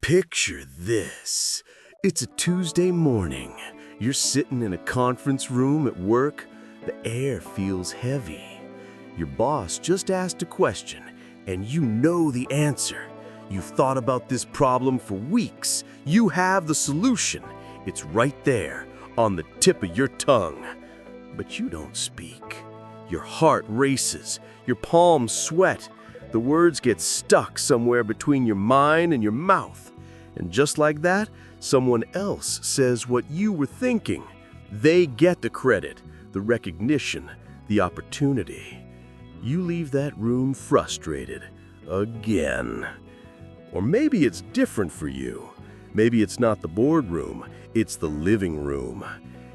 Picture this. It's a Tuesday morning. You're sitting in a conference room at work. The air feels heavy. Your boss just asked a question, and you know the answer. You've thought about this problem for weeks. You have the solution. It's right there, on the tip of your tongue. But you don't speak. Your heart races. Your palms sweat. The words get stuck somewhere between your mind and your mouth. And just like that, someone else says what you were thinking. They get the credit, the recognition, the opportunity. You leave that room frustrated. Again. Or maybe it's different for you. Maybe it's not the boardroom, it's the living room.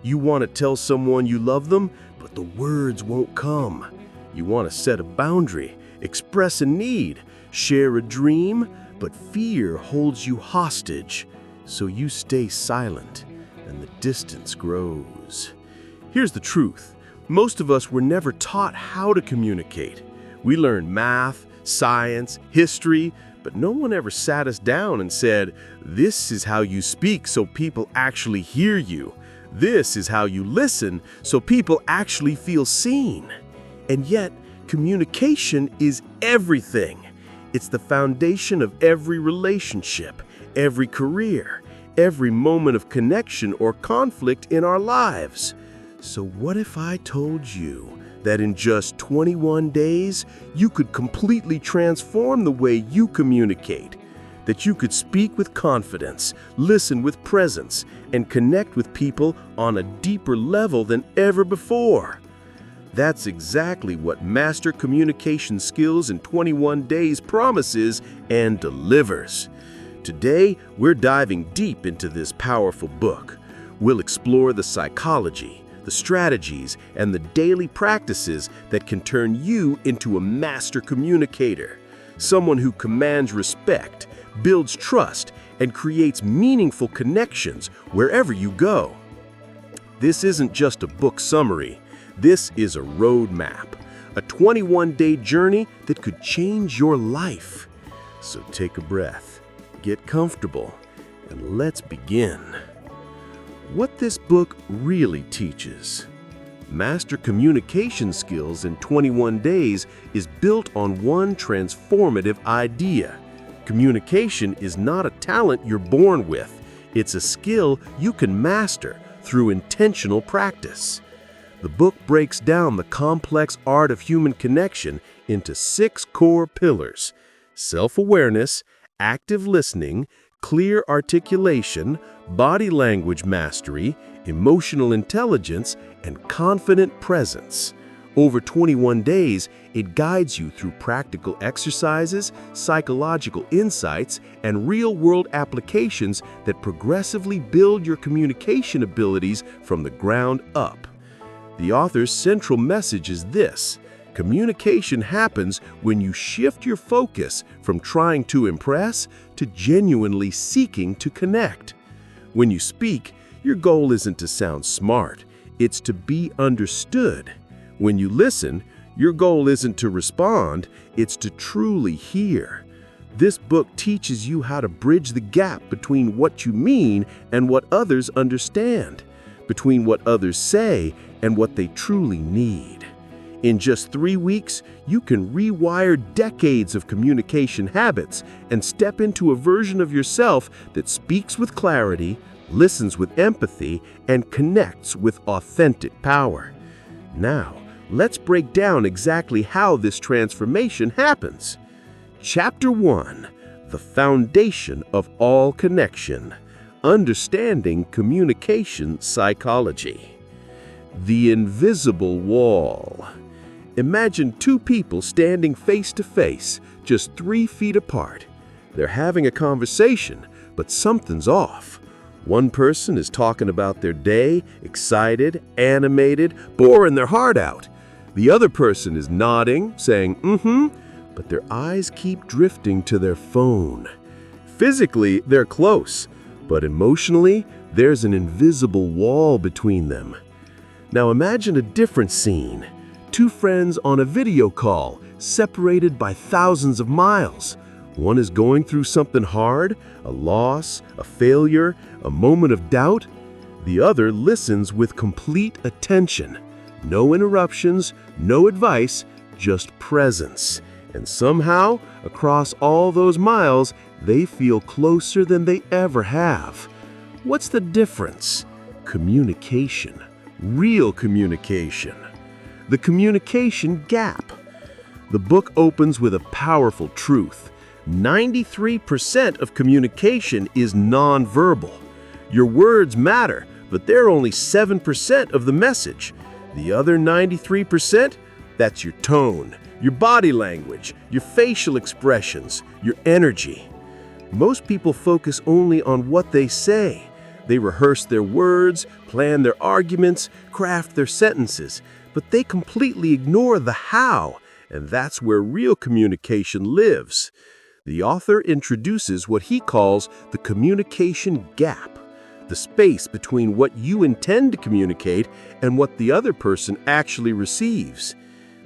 You want to tell someone you love them, but the words won't come. You want to set a boundary, express a need, share a dream, but fear holds you hostage. So you stay silent, and the distance grows. Here's the truth. Most of us were never taught how to communicate. We learned math, science, history, but no one ever sat us down and said, "This is how you speak so people actually hear you. This is how you listen so people actually feel seen." And yet, communication is everything. It's the foundation of every relationship, every career, every moment of connection or conflict in our lives. So what if I told you that in just 21 days, you could completely transform the way you communicate? That you could speak with confidence, listen with presence, and connect with people on a deeper level than ever before? That's exactly what Master Communication Skills in 21 Days promises and delivers. Today, we're diving deep into this powerful book. We'll explore the psychology, the strategies, and the daily practices that can turn you into a master communicator, someone who commands respect, builds trust, and creates meaningful connections wherever you go. This isn't just a book summary. This is a roadmap, a 21-day journey that could change your life. So take a breath, get comfortable, and let's begin. What this book really teaches. Master Communication Skills in 21 Days is built on one transformative idea. Communication is not a talent you're born with. It's a skill you can master through intentional practice. The book breaks down the complex art of human connection into 6 core pillars: self-awareness, active listening, clear articulation, body language mastery, emotional intelligence, and confident presence. Over 21 days, it guides you through practical exercises, psychological insights, and real-world applications that progressively build your communication abilities from the ground up. The author's central message is this: communication happens when you shift your focus from trying to impress to genuinely seeking to connect. When you speak, your goal isn't to sound smart, it's to be understood. When you listen, your goal isn't to respond, it's to truly hear. This book teaches you how to bridge the gap between what you mean and what others understand, between what others say and what they truly need. In just 3 weeks, you can rewire decades of communication habits and step into a version of yourself that speaks with clarity, listens with empathy, and connects with authentic power. Now, let's break down exactly how this transformation happens. Chapter 1: The Foundation of All Connection. Understanding Communication Psychology. The invisible wall. Imagine 2 people standing face to face, just 3 feet apart. They're having a conversation, but something's off. One person is talking about their day, excited, animated, pouring their heart out. The other person is nodding, saying, but their eyes keep drifting to their phone. Physically, they're close, but emotionally, there's an invisible wall between them. Now imagine a different scene. 2 friends on a video call, separated by thousands of miles. One is going through something hard, a loss, a failure, a moment of doubt. The other listens with complete attention. No interruptions, no advice, just presence. And somehow, across all those miles, they feel closer than they ever have. What's the difference? Communication. Real communication. The communication gap. The book opens with a powerful truth. 93% of communication is nonverbal. Your words matter, but they're only 7% of the message. The other 93%, that's your tone, your body language, your facial expressions, your energy. Most people focus only on what they say. They rehearse their words, plan their arguments, craft their sentences, but they completely ignore the how, and that's where real communication lives. The author introduces what he calls the communication gap, the space between what you intend to communicate and what the other person actually receives.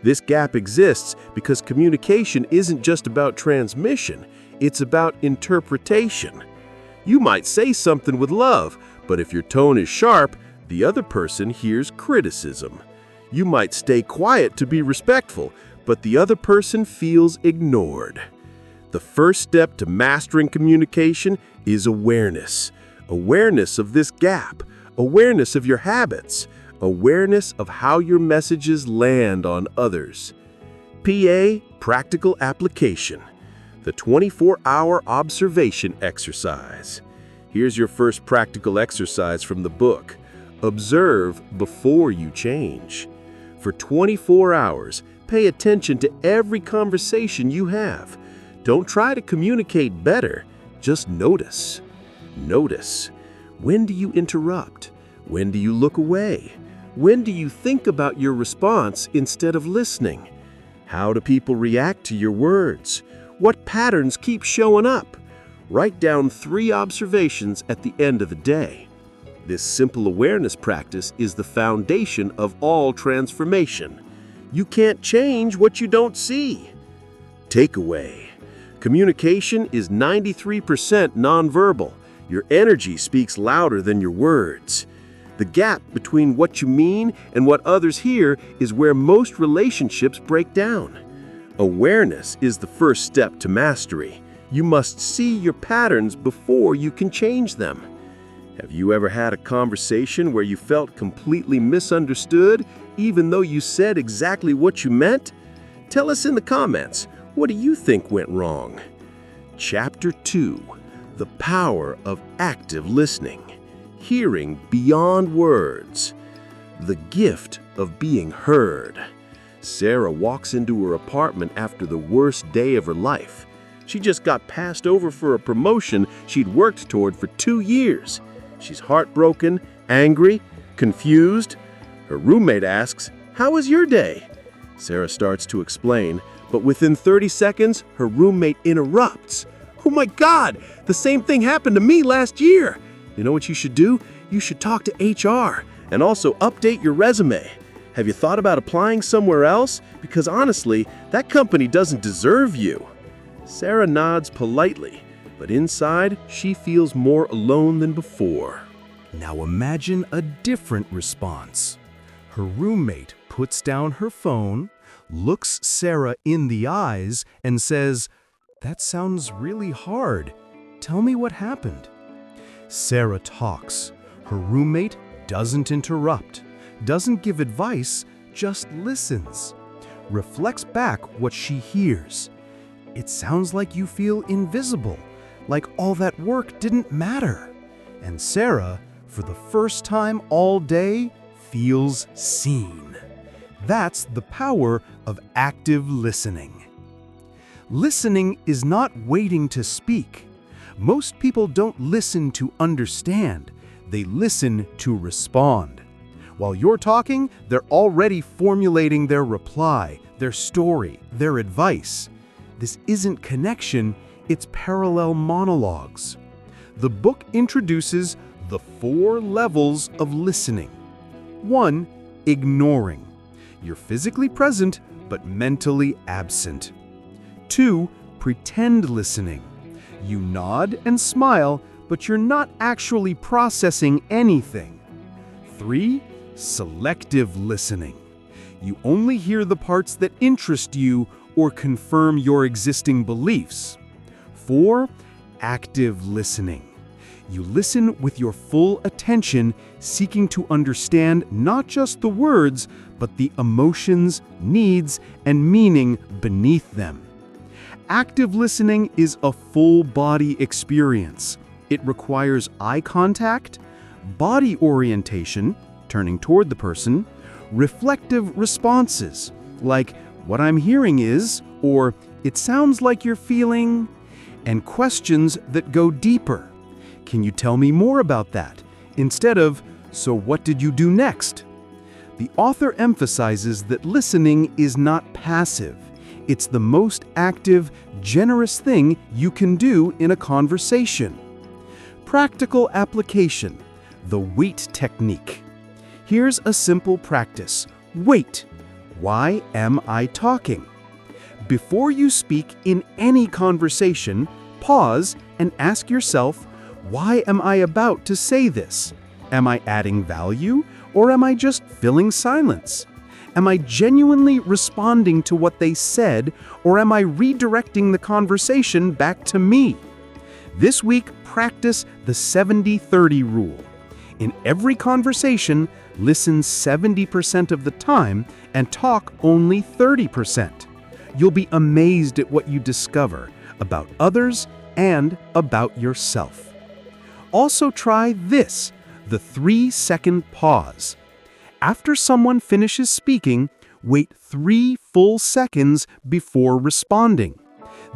This gap exists because communication isn't just about transmission, it's about interpretation. You might say something with love, but if your tone is sharp, the other person hears criticism. You might stay quiet to be respectful, but the other person feels ignored. The first step to mastering communication is awareness. Awareness of this gap, awareness of your habits, awareness of how your messages land on others. PA, practical application. The 24-hour observation exercise. Here's your first practical exercise from the book. Observe before you change. For 24 hours, pay attention to every conversation you have. Don't try to communicate better, just notice. Notice. When do you interrupt? When do you look away? When do you think about your response instead of listening? How do people react to your words? What patterns keep showing up? Write down 3 observations at the end of the day. This simple awareness practice is the foundation of all transformation. You can't change what you don't see. Takeaway. Communication is 93% nonverbal. Your energy speaks louder than your words. The gap between what you mean and what others hear is where most relationships break down. Awareness is the first step to mastery. You must see your patterns before you can change them. Have you ever had a conversation where you felt completely misunderstood, even though you said exactly what you meant? Tell us in the comments, what do you think went wrong? Chapter 2. The power of active listening. Hearing beyond words. The gift of being heard. Sarah walks into her apartment after the worst day of her life. She just got passed over for a promotion she'd worked toward for 2 years. She's heartbroken, angry, confused. Her roommate asks, "How was your day?" Sarah starts to explain, but within 30 seconds, her roommate interrupts. "Oh my God, the same thing happened to me last year." You know what you should do? You should talk to HR and also update your resume. Have you thought about applying somewhere else? Because honestly, that company doesn't deserve you. Sarah nods politely, but inside, she feels more alone than before. Now imagine a different response. Her roommate puts down her phone, looks Sarah in the eyes, and says, "That sounds really hard. Tell me what happened." Sarah talks. Her roommate doesn't interrupt, doesn't give advice, just listens. Reflects back what she hears. "It sounds like you feel invisible, like all that work didn't matter." And Sarah, for the first time all day, feels seen. That's the power of active listening. Listening is not waiting to speak. Most people don't listen to understand. They listen to respond. While you're talking, they're already formulating their reply, their story, their advice. This isn't connection, it's parallel monologues. The book introduces the 4 levels of listening. 1. Ignoring. You're physically present, but mentally absent. 2. pretend listening. You nod and smile, but you're not actually processing anything. 3. Selective listening. You only hear the parts that interest you or confirm your existing beliefs. 4. Active listening. You listen with your full attention, seeking to understand not just the words, but the emotions, needs, and meaning beneath them. Active listening is a full-body experience. It requires eye contact, body orientation, turning toward the person, reflective responses, like, "What I'm hearing is," or "It sounds like you're feeling," and questions that go deeper. "Can you tell me more about that?" instead of, "So what did you do next?" The author emphasizes that listening is not passive. It's the most active, generous thing you can do in a conversation. Practical application: the wait technique. Here's a simple practice. Wait. Why am I talking? Before you speak in any conversation, pause and ask yourself, why am I about to say this? Am I adding value, or am I just filling silence? Am I genuinely responding to what they said, or am I redirecting the conversation back to me? This week, practice the 70-30 rule. In every conversation, listen 70% of the time and talk only 30%. You'll be amazed at what you discover about others and about yourself. Also try this, the 3-second pause. After someone finishes speaking, wait 3 full seconds before responding.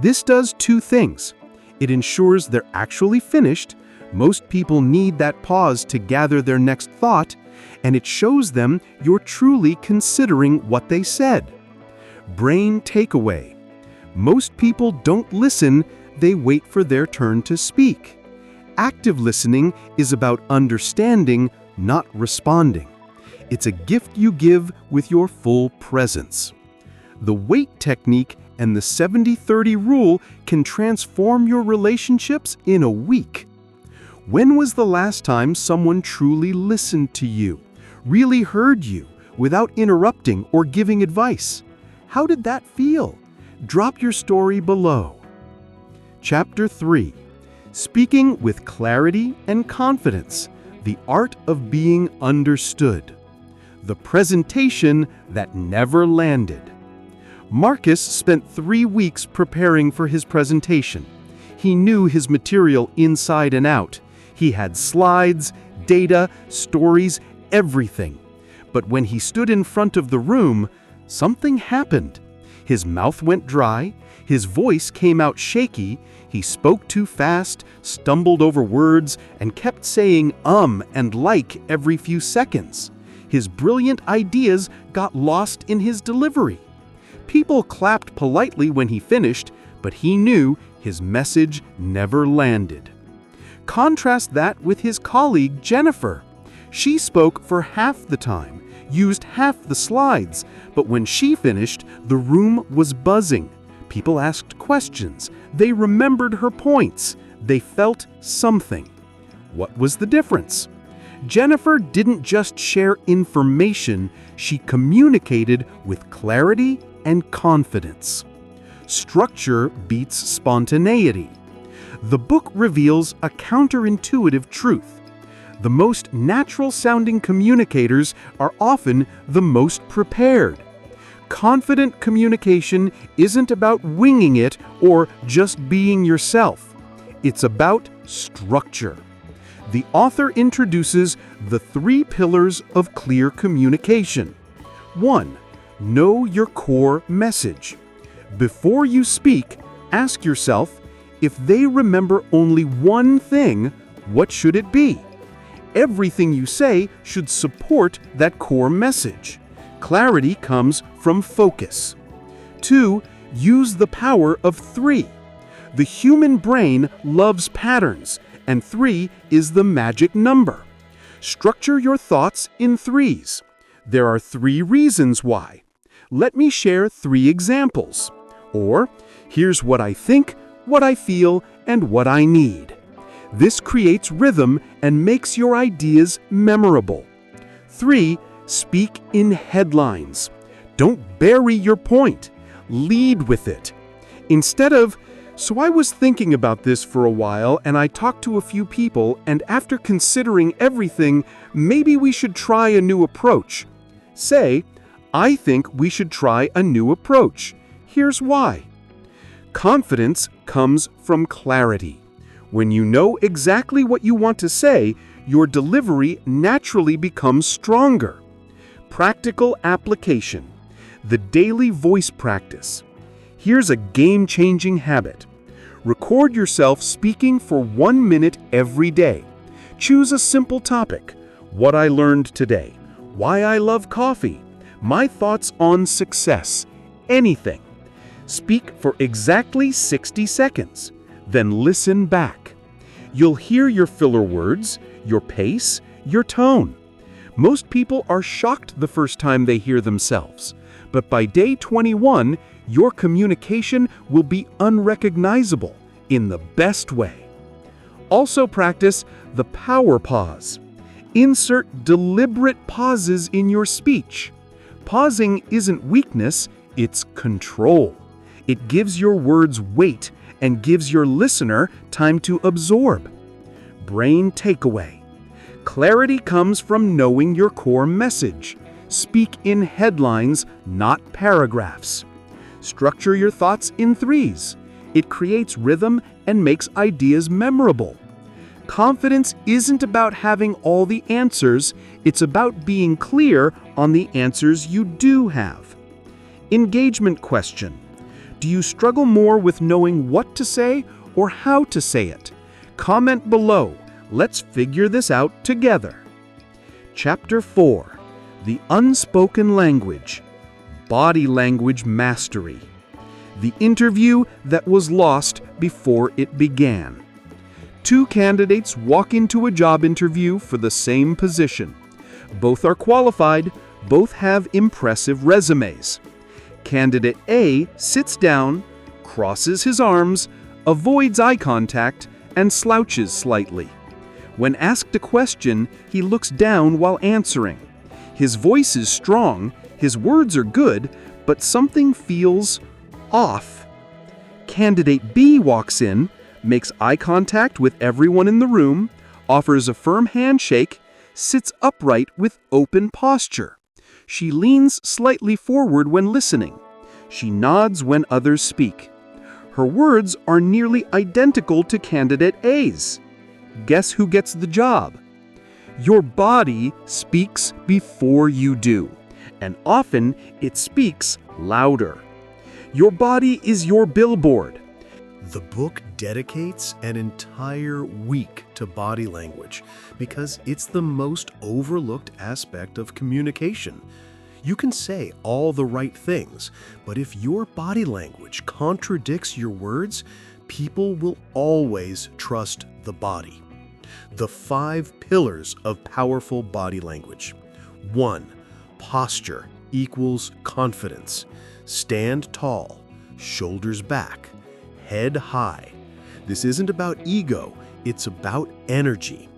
This does 2 things. It ensures they're actually finished. Most people need that pause to gather their next thought, and it shows them you're truly considering what they said. Brain takeaway: most people don't listen, they wait for their turn to speak. Active listening is about understanding, not responding. It's a gift you give with your full presence. The wait technique and the 70-30 rule can transform your relationships in a week. When was the last time someone truly listened to you, really heard you, without interrupting or giving advice? How did that feel? Drop your story below. Chapter 3. Speaking with clarity and confidence, the art of being understood. The presentation that never landed. Marcus spent 3 weeks preparing for his presentation. He knew his material inside and out. He had slides, data, stories, everything. But when he stood in front of the room, something happened. His mouth went dry, his voice came out shaky, he spoke too fast, stumbled over words, and kept saying and like every few seconds. His brilliant ideas got lost in his delivery. People clapped politely when he finished, but he knew his message never landed. Contrast that with his colleague Jennifer. She spoke for half the time, used half the slides, but when she finished, the room was buzzing. People asked questions. They remembered her points. They felt something. What was the difference? Jennifer didn't just share information, she communicated with clarity and confidence. Structure beats spontaneity. The book reveals a counterintuitive truth. The most natural-sounding communicators are often the most prepared. Confident communication isn't about winging it or just being yourself. It's about structure. The author introduces the 3 pillars of clear communication. 1. Know your core message. Before you speak, ask yourself, if they remember only one thing, what should it be? Everything you say should support that core message. Clarity comes from focus. 2. Use the power of 3. The human brain loves patterns, and 3 is the magic number. Structure your thoughts in 3s. There are 3 reasons why. Let me share 3 examples. Or, Here's what I think, what I feel, and what I need. This creates rhythm and makes your ideas memorable. 3. Speak in headlines. Don't bury your point. Lead with it. Instead of, "So I was thinking about this for a while and I talked to a few people, and after considering everything, maybe we should try a new approach." Say, "I think we should try a new approach. Here's why." Confidence comes from clarity. When you know exactly what you want to say, your delivery naturally becomes stronger. Practical application. The daily voice practice. Here's a game-changing habit. Record yourself speaking for 1 minute every day. Choose a simple topic. What I learned today. Why I love coffee. My thoughts on success. Anything. Speak for exactly 60 seconds. Then listen back. You'll hear your filler words, your pace, your tone. Most people are shocked the first time they hear themselves, but by day 21, your communication will be unrecognizable in the best way. Also practice the power pause. Insert deliberate pauses in your speech. Pausing isn't weakness, it's control. It gives your words weight and gives your listener time to absorb. Brain takeaway. Clarity comes from knowing your core message. Speak in headlines, not paragraphs. Structure your thoughts in threes. It creates rhythm and makes ideas memorable. Confidence isn't about having all the answers, it's about being clear on the answers you do have. Engagement question. Do you struggle more with knowing what to say or how to say it? Comment below. Let's figure this out together. Chapter 4. The Unspoken Language. Body Language Mastery. The interview that was lost before it began. 2 candidates walk into a job interview for the same position. Both are qualified, both have impressive resumes. Candidate A sits down, crosses his arms, avoids eye contact, and slouches slightly. When asked a question, he looks down while answering. His voice is strong, his words are good, but something feels off. Candidate B walks in, makes eye contact with everyone in the room, offers a firm handshake, sits upright with open posture. She leans slightly forward when listening. She nods when others speak. Her words are nearly identical to candidate A's. Guess who gets the job? Your body speaks before you do, and often it speaks louder. Your body is your billboard. The book dedicates an entire week to body language because it's the most overlooked aspect of communication. You can say all the right things, but if your body language contradicts your words, people will always trust the body. The 5 pillars of powerful body language. 1. Posture equals confidence. Stand tall, shoulders back, head high. This isn't about ego, it's about energy.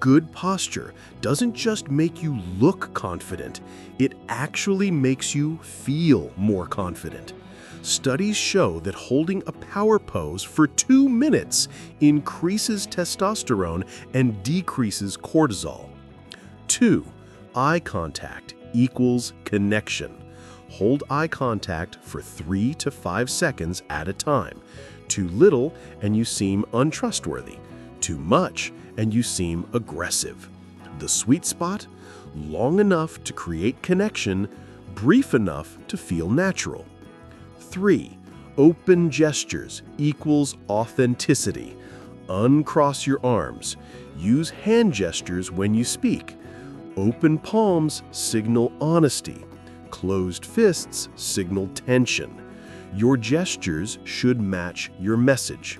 Good posture doesn't just make you look confident, it actually makes you feel more confident. Studies show that holding a power pose for 2 minutes increases testosterone and decreases cortisol. 2. Eye contact equals connection. Hold eye contact for 3 to 5 seconds at a time. Too little and you seem untrustworthy. Too much and you seem aggressive. The sweet spot? Long enough to create connection, brief enough to feel natural. 3. Open gestures equals authenticity. Uncross your arms. Use hand gestures when you speak. Open palms signal honesty. Closed fists signal tension. Your gestures should match your message.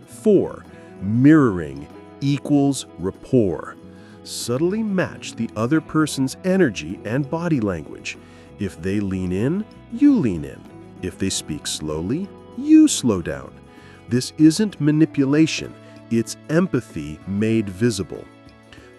4. Mirroring equals rapport. Subtly match the other person's energy and body language. If they lean in, you lean in. If they speak slowly, you slow down. This isn't manipulation, it's empathy made visible.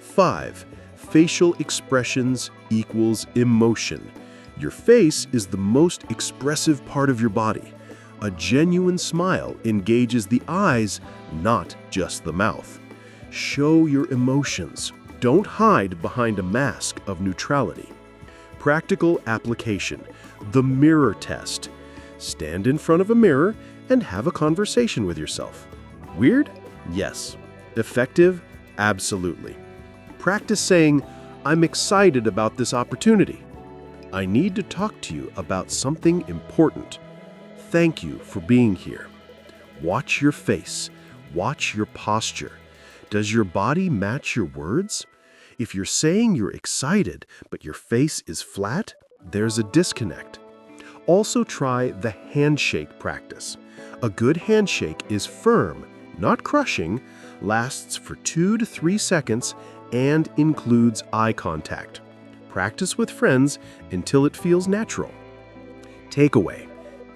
5. Facial expressions equals emotion. Your face is the most expressive part of your body. A genuine smile engages the eyes, not just the mouth. Show your emotions. Don't hide behind a mask of neutrality. Practical application. The mirror test. Stand in front of a mirror and have a conversation with yourself. Weird? Yes. Effective? Absolutely. Practice saying, "I'm excited about this opportunity." "I need to talk to you about something important." "Thank you for being here." Watch your face. Watch your posture. Does your body match your words? If you're saying you're excited, but your face is flat, there's a disconnect. Also try the handshake practice. A good handshake is firm, not crushing, lasts for 2 to 3 seconds, and includes eye contact. Practice with friends until it feels natural. Takeaway.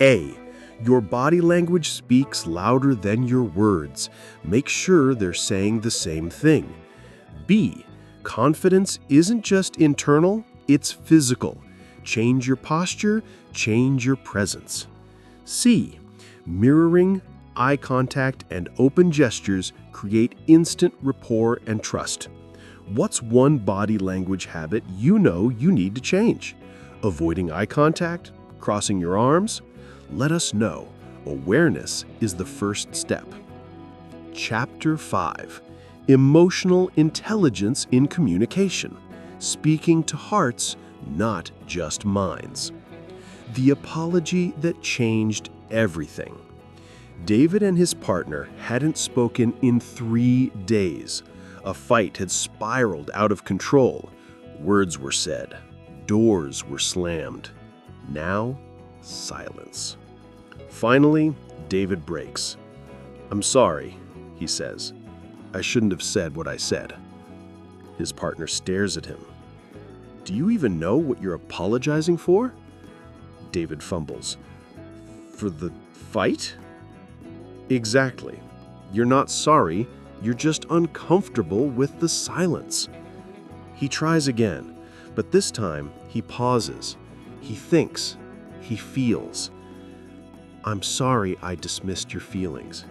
A. Your body language speaks louder than your words. Make sure they're saying the same thing. B. Confidence isn't just internal, it's physical. Change your posture, change your presence. C. Mirroring, eye contact, and open gestures create instant rapport and trust. What's one body language habit you know you need to change? Avoiding eye contact? Crossing your arms? Let us know. Awareness is the first step. Chapter 5. Emotional intelligence in communication. Speaking to hearts, not just minds. The apology that changed everything. David and his partner hadn't spoken in 3 days. A fight had spiraled out of control. Words were said. Doors were slammed. Now, silence. Finally, David breaks. "I'm sorry," he says. "I shouldn't have said what I said." His partner stares at him. "Do you even know what you're apologizing for?" David fumbles. "For the fight?" "Exactly. You're not sorry, you're just uncomfortable with the silence." He tries again, but this time he pauses. He thinks. He feels. "I'm sorry I dismissed your feelings.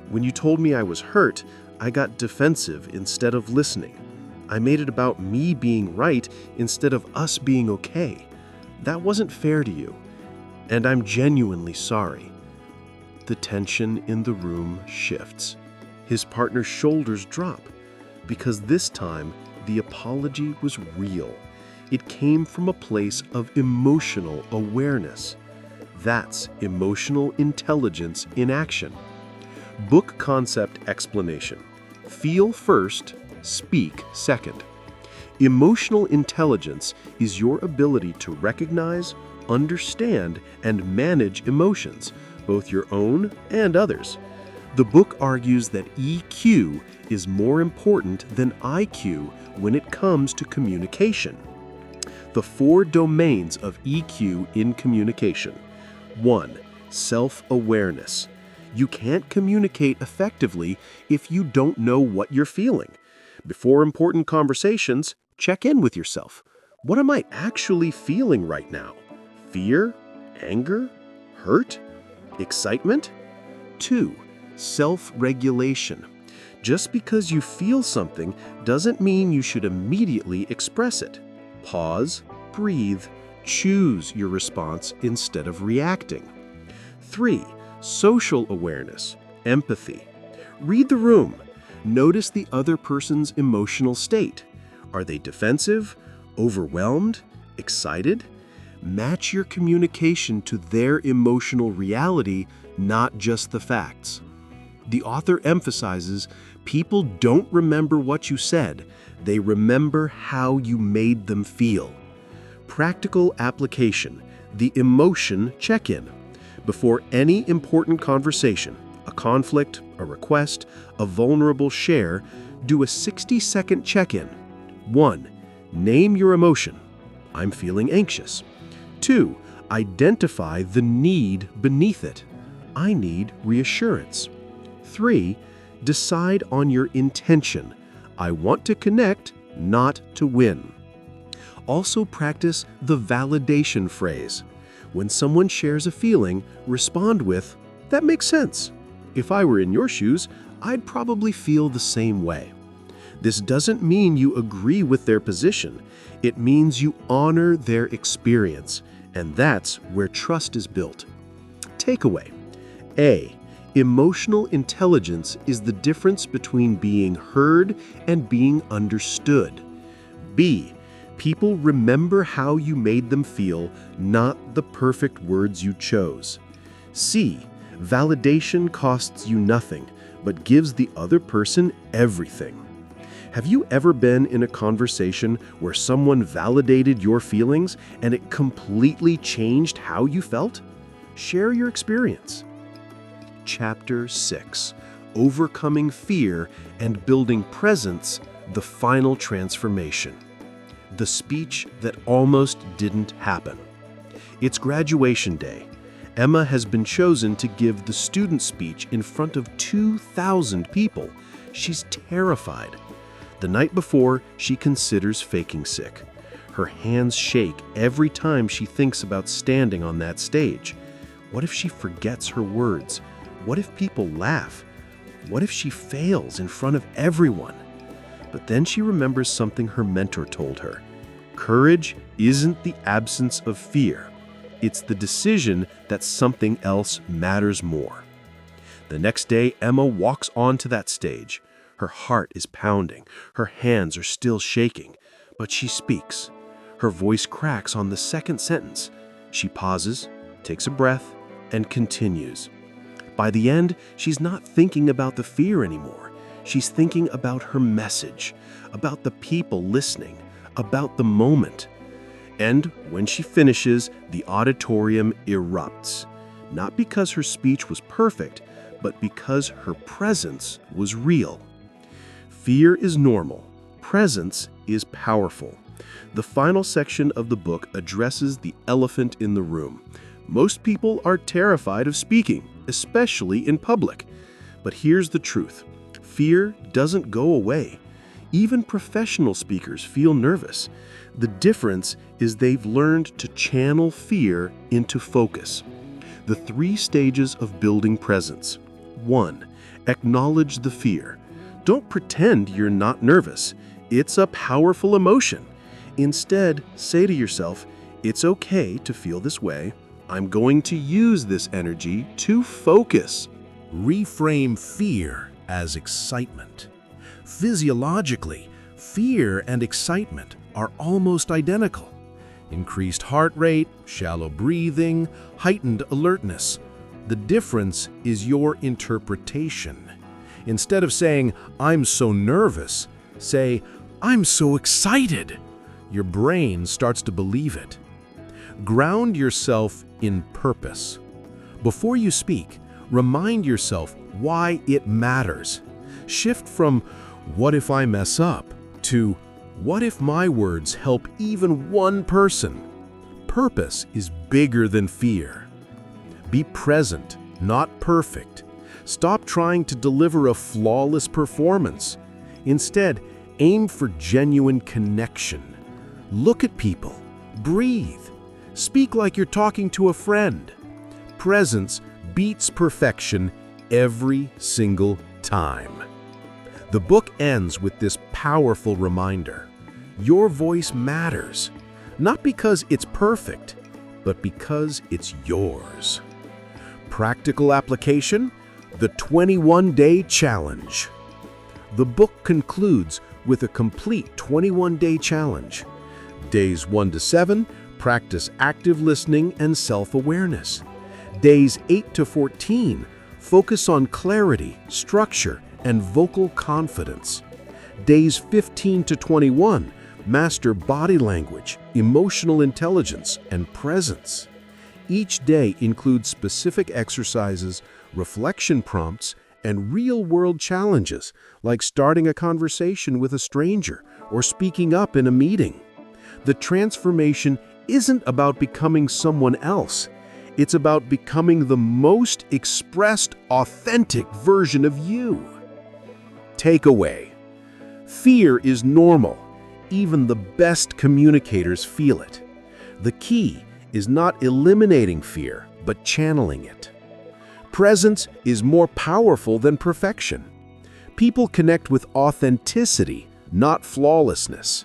When you told me I was hurt, I got defensive instead of listening. I made it about me being right instead of us being okay. That wasn't fair to you, and I'm genuinely sorry." The tension in the room shifts. His partner's shoulders drop, because this time the apology was real. It came from a place of emotional awareness. That's emotional intelligence in action. Book concept explanation. Feel first, speak second. Emotional intelligence is your ability to recognize, understand, and manage emotions, both your own and others. The book argues that EQ is more important than IQ when it comes to communication. The 4 domains of EQ in communication. 1. Self-awareness. You can't communicate effectively if you don't know what you're feeling. Before important conversations, check in with yourself. What am I actually feeling right now? Fear? Anger? Hurt? Excitement? 2. Self-regulation. Just because you feel something doesn't mean you should immediately express it. Pause, breathe, choose your response instead of reacting. 3. Social awareness, empathy. Read the room. Notice the other person's emotional state. Are they defensive, overwhelmed, excited? Match your communication to their emotional reality, not just the facts. The author emphasizes people don't remember what you said, they remember how you made them feel. Practical application, the emotion check-in. Before any important conversation, a conflict, a request, a vulnerable share, do a 60-second check-in. 1. Name your emotion. I'm feeling anxious. 2. Identify the need beneath it. I need reassurance. 3. Decide on your intention. I want to connect, not to win. Also practice the validation phrase. When someone shares a feeling, respond with, "That makes sense. If I were in your shoes, I'd probably feel the same way." This doesn't mean you agree with their position. It means you honor their experience, and that's where trust is built. Takeaway. A. Emotional intelligence is the difference between being heard and being understood. B. People remember how you made them feel, not the perfect words you chose. C. Validation costs you nothing, but gives the other person everything. Have you ever been in a conversation where someone validated your feelings and it completely changed how you felt? Share your experience. Chapter 6. Overcoming Fear and Building Presence, the Final Transformation. The speech that almost didn't happen. It's graduation day. Emma has been chosen to give the student speech in front of 2,000 people. She's terrified. The night before, she considers faking sick. Her hands shake every time she thinks about standing on that stage. What if she forgets her words? What if people laugh? What if she fails in front of everyone? But then she remembers something her mentor told her. Courage isn't the absence of fear. It's the decision that something else matters more. The next day, Emma walks onto that stage. Her heart is pounding. Her hands are still shaking. But she speaks. Her voice cracks on the second sentence. She pauses, takes a breath, and continues. By the end, she's not thinking about the fear anymore. She's thinking about her message, about the people listening, about the moment. And when she finishes, the auditorium erupts. Not because her speech was perfect, but because her presence was real. Fear is normal. Presence is powerful. The final section of the book addresses the elephant in the room. Most people are terrified of speaking, especially in public. But here's the truth. Fear doesn't go away. Even professional speakers feel nervous. The difference is they've learned to channel fear into focus. The 3 stages of building presence. 1. Acknowledge the fear. Don't pretend you're not nervous. It's a powerful emotion. Instead, say to yourself, it's okay to feel this way. I'm going to use this energy to focus. Reframe fear as excitement. Physiologically, fear and excitement are almost identical. Increased heart rate, shallow breathing, heightened alertness. The difference is your interpretation. Instead of saying, "I'm so nervous," say, "I'm so excited." Your brain starts to believe it. Ground yourself in purpose. Before you speak, remind yourself why it matters. Shift from, "What if I mess up?" to, "What if my words help even one person?" Purpose is bigger than fear. Be present, not perfect. Stop trying to deliver a flawless performance. Instead, aim for genuine connection. Look at people. Breathe. Speak like you're talking to a friend. Presence beats perfection every single time. The book ends with this powerful reminder. Your voice matters, not because it's perfect, but because it's yours. Practical application: the 21-day challenge. The book concludes with a complete 21-day challenge. Days 1 to 7, practice active listening and self-awareness. Days 8 to 14, focus on clarity, structure, and vocal confidence. Days 15 to 21, master body language, emotional intelligence, and presence. Each day includes specific exercises, reflection prompts, and real-world challenges, like starting a conversation with a stranger or speaking up in a meeting. The transformation isn't about becoming someone else. It's about becoming the most expressed, authentic version of you. Takeaway: fear is normal. Even the best communicators feel it. The key is not eliminating fear, but channeling it. Presence is more powerful than perfection. People connect with authenticity, not flawlessness.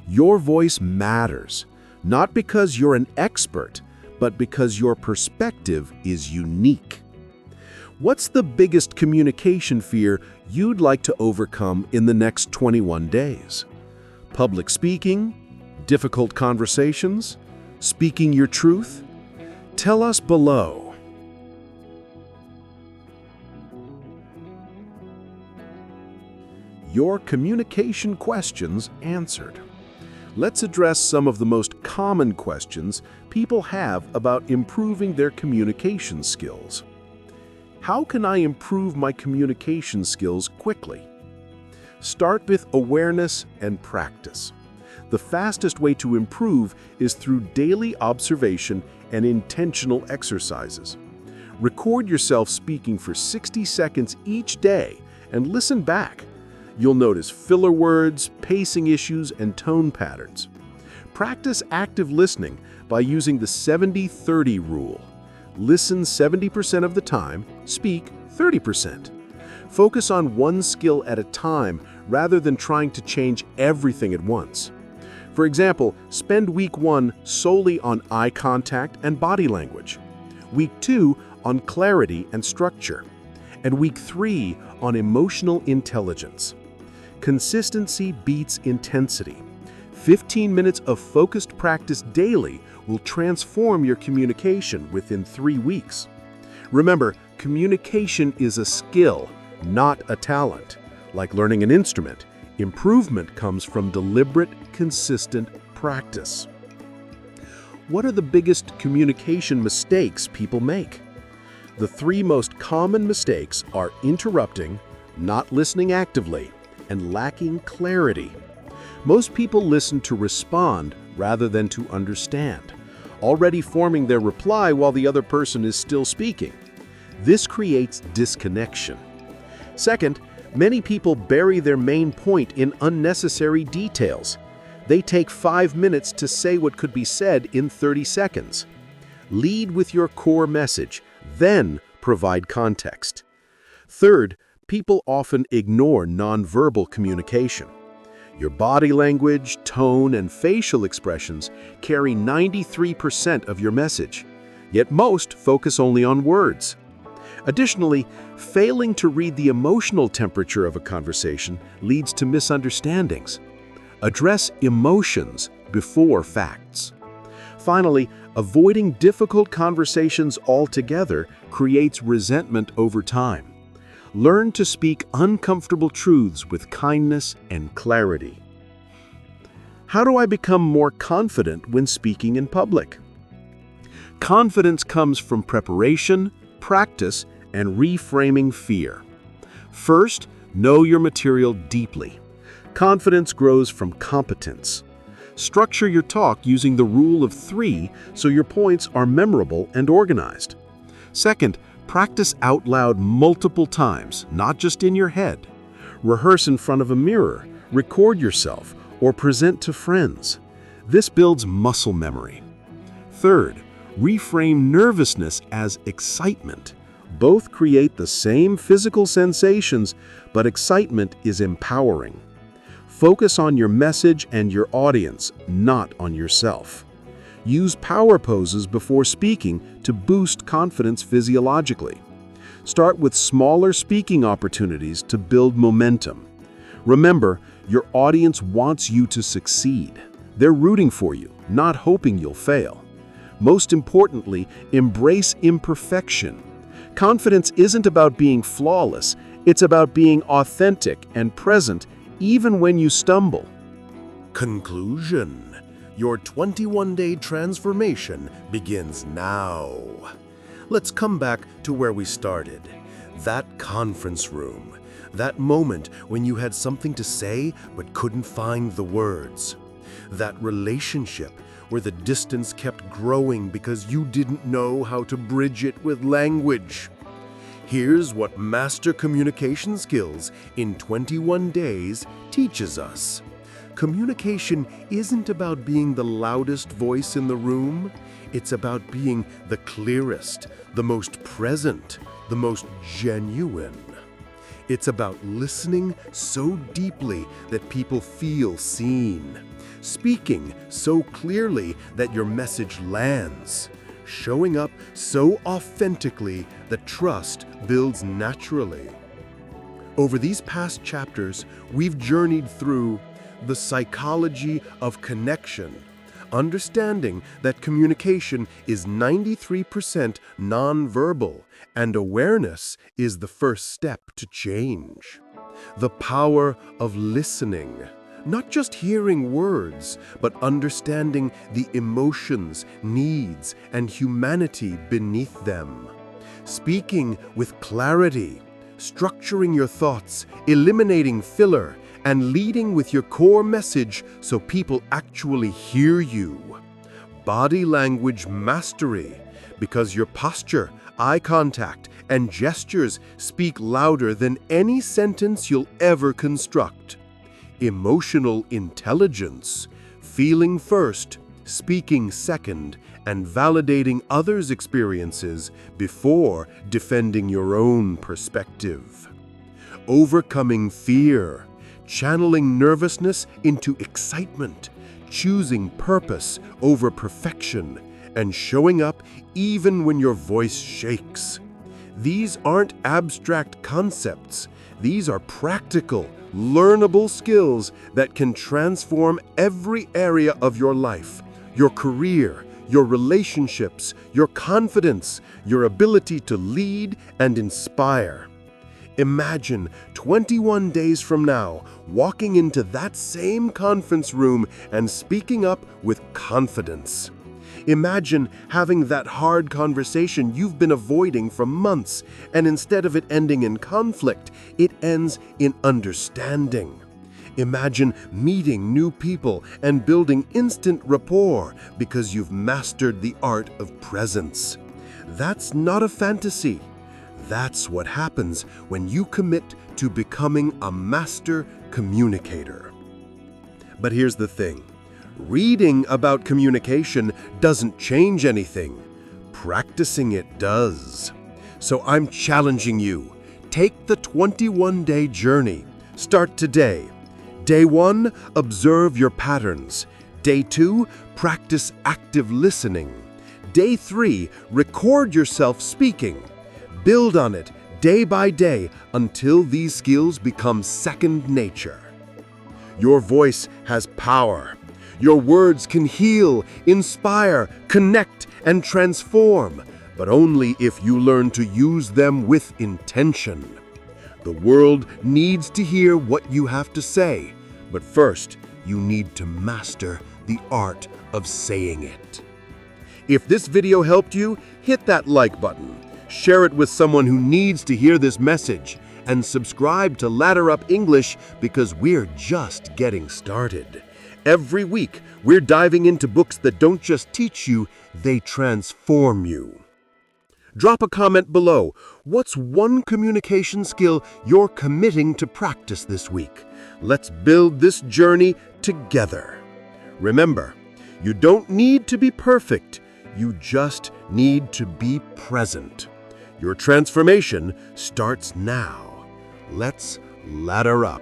Your voice matters, not because you're an expert, but because your perspective is unique. What's the biggest communication fear you'd like to overcome in the next 21 days? Public speaking? Difficult conversations? Speaking your truth? Tell us below. Your communication questions answered. Let's address some of the most common questions people have about improving their communication skills. How can I improve my communication skills quickly? Start with awareness and practice. The fastest way to improve is through daily observation and intentional exercises. Record yourself speaking for 60 seconds each day and listen back. You'll notice filler words, pacing issues, and tone patterns. Practice active listening by using the 70-30 rule. Listen 70% of the time, speak 30%. Focus on one skill at a time rather than trying to change everything at once. For example, spend week 1 solely on eye contact and body language, week 2 on clarity and structure, and week 3 on emotional intelligence. Consistency beats intensity. 15 minutes of focused practice daily will transform your communication within 3 weeks. Remember, communication is a skill, not a talent. Like learning an instrument, improvement comes from deliberate, consistent practice. What are the biggest communication mistakes people make? The 3 most common mistakes are interrupting, not listening actively, and lacking clarity. Most people listen to respond rather than to understand, already forming their reply while the other person is still speaking. This creates disconnection. Second, many people bury their main point in unnecessary details. They take 5 minutes to say what could be said in 30 seconds. Lead with your core message, then provide context. Third, people often ignore nonverbal communication. Your body language, tone, and facial expressions carry 93% of your message, yet most focus only on words. Additionally, failing to read the emotional temperature of a conversation leads to misunderstandings. Address emotions before facts. Finally, avoiding difficult conversations altogether creates resentment over time. Learn to speak uncomfortable truths with kindness and clarity. How do I become more confident when speaking in public? Confidence comes from preparation, practice, and reframing fear. First, know your material deeply. Confidence grows from competence. Structure your talk using the rule of 3 so your points are memorable and organized. Second, practice out loud multiple times, not just in your head. Rehearse in front of a mirror, record yourself, or present to friends. This builds muscle memory. Third, reframe nervousness as excitement. Both create the same physical sensations, but excitement is empowering. Focus on your message and your audience, not on yourself. Use power poses before speaking to boost confidence physiologically. Start with smaller speaking opportunities to build momentum. Remember, your audience wants you to succeed. They're rooting for you, not hoping you'll fail. Most importantly, embrace imperfection. Confidence isn't about being flawless, it's about being authentic and present even when you stumble. Conclusion. Your 21-day transformation begins now. Let's come back to where we started. That conference room. That moment when you had something to say but couldn't find the words. That relationship where the distance kept growing because you didn't know how to bridge it with language. Here's what Master Communication Skills in 21 Days teaches us. Communication isn't about being the loudest voice in the room. It's about being the clearest, the most present, the most genuine. It's about listening so deeply that people feel seen, speaking so clearly that your message lands, showing up so authentically that trust builds naturally. Over these past chapters, we've journeyed through the psychology of connection, understanding that communication is 93% nonverbal and awareness is the first step to change. The power of listening, not just hearing words, but understanding the emotions, needs, and humanity beneath them. Speaking with clarity, structuring your thoughts, eliminating filler, and leading with your core message so people actually hear you. Body language mastery, because your posture, eye contact, and gestures speak louder than any sentence you'll ever construct. Emotional intelligence, feeling first, speaking second, and validating others' experiences before defending your own perspective. Overcoming fear, channeling nervousness into excitement, choosing purpose over perfection, and showing up even when your voice shakes. These aren't abstract concepts. These are practical, learnable skills that can transform every area of your life, your career, your relationships, your confidence, your ability to lead and inspire. Imagine 21 days from now walking into that same conference room and speaking up with confidence. Imagine having that hard conversation you've been avoiding for months, and instead of it ending in conflict, it ends in understanding. Imagine meeting new people and building instant rapport because you've mastered the art of presence. That's not a fantasy. That's what happens when you commit to becoming a master communicator. But here's the thing. Reading about communication doesn't change anything. Practicing it does. So I'm challenging you. Take the 21-day journey. Start today. Day 1, observe your patterns. Day 2, practice active listening. Day 3, record yourself speaking. Build on it day by day until these skills become second nature. Your voice has power. Your words can heal, inspire, connect, and transform, but only if you learn to use them with intention. The world needs to hear what you have to say, but first, you need to master the art of saying it. If this video helped you, hit that like button. Share it with someone who needs to hear this message, and subscribe to Ladder Up English because we're just getting started. Every week, we're diving into books that don't just teach you, they transform you. Drop a comment below. What's one communication skill you're committing to practice this week? Let's build this journey together. Remember, you don't need to be perfect. You just need to be present. Your transformation starts now. Let's ladder up.